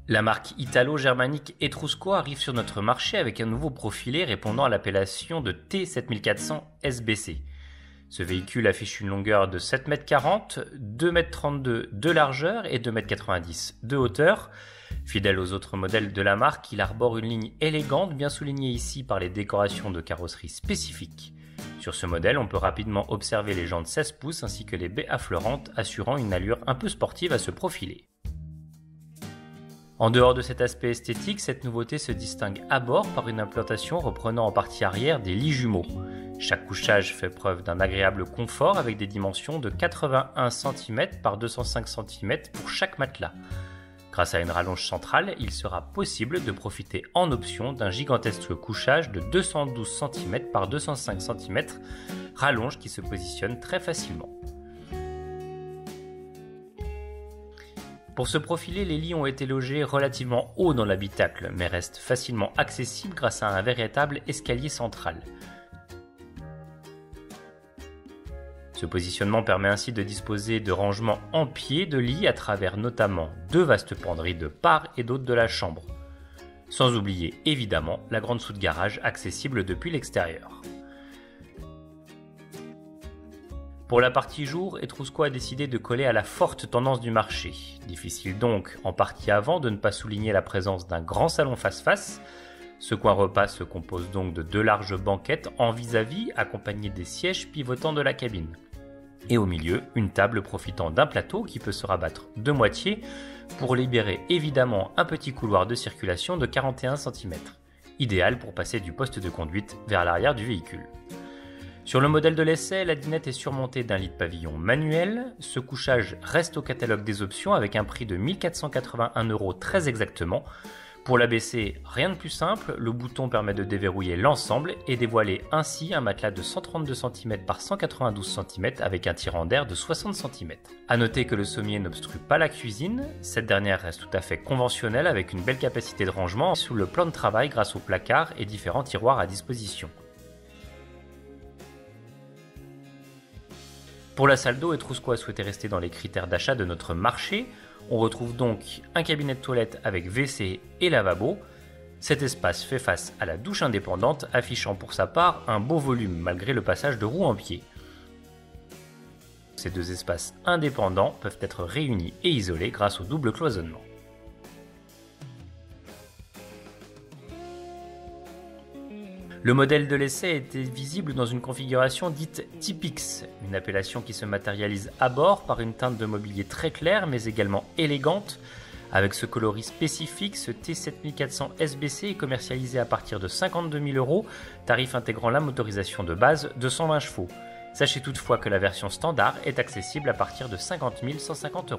La marque italo-germanique Etrusco arrive sur notre marché avec un nouveau profilé répondant à l'appellation de T7400 SBC. Ce véhicule affiche une longueur de 7,40 m, 2,32 m de largeur et 2,90 m de hauteur. Fidèle aux autres modèles de la marque, il arbore une ligne élégante bien soulignée ici par les décorations de carrosserie spécifiques. Sur ce modèle, on peut rapidement observer les jantes 16 pouces ainsi que les baies affleurantes assurant une allure un peu sportive à ce profilé. En dehors de cet aspect esthétique, cette nouveauté se distingue à bord par une implantation reprenant en partie arrière des lits jumeaux. Chaque couchage fait preuve d'un agréable confort avec des dimensions de 81 cm par 205 cm pour chaque matelas. Grâce à une rallonge centrale, il sera possible de profiter en option d'un gigantesque couchage de 212 cm par 205 cm, rallonge qui se positionne très facilement. Pour ce profilé, les lits ont été logés relativement haut dans l'habitacle, mais restent facilement accessibles grâce à un véritable escalier central. Ce positionnement permet ainsi de disposer de rangements en pied de lit à travers notamment deux vastes penderies de part et d'autre de la chambre. Sans oublier évidemment la grande soute garage accessible depuis l'extérieur. Pour la partie jour, Etrusco a décidé de coller à la forte tendance du marché. Difficile donc, en partie avant, de ne pas souligner la présence d'un grand salon face-face. Ce coin repas se compose donc de deux larges banquettes en vis-à-vis accompagnées des sièges pivotants de la cabine. Et au milieu, une table profitant d'un plateau qui peut se rabattre de moitié pour libérer évidemment un petit couloir de circulation de 41 cm, idéal pour passer du poste de conduite vers l'arrière du véhicule. Sur le modèle de l'essai, la dinette est surmontée d'un lit de pavillon manuel. Ce couchage reste au catalogue des options avec un prix de 1 481 € très exactement. Pour l'abaisser, rien de plus simple, le bouton permet de déverrouiller l'ensemble et dévoiler ainsi un matelas de 132 cm par 192 cm avec un tirant d'air de 60 cm. A noter que le sommier n'obstrue pas la cuisine, cette dernière reste tout à fait conventionnelle avec une belle capacité de rangement sous le plan de travail grâce aux placards et différents tiroirs à disposition. Pour la salle d'eau, Etrusco a souhaité rester dans les critères d'achat de notre marché. On retrouve donc un cabinet de toilette avec WC et lavabo. Cet espace fait face à la douche indépendante, affichant pour sa part un beau volume malgré le passage de roues en pied. Ces deux espaces indépendants peuvent être réunis et isolés grâce au double cloisonnement. Le modèle de l'essai était visible dans une configuration dite Typix, une appellation qui se matérialise à bord par une teinte de mobilier très claire mais également élégante. Avec ce coloris spécifique, ce T7400 SBC est commercialisé à partir de 52 000 €, tarif intégrant la motorisation de base de 120 chevaux. Sachez toutefois que la version standard est accessible à partir de 50 150 €.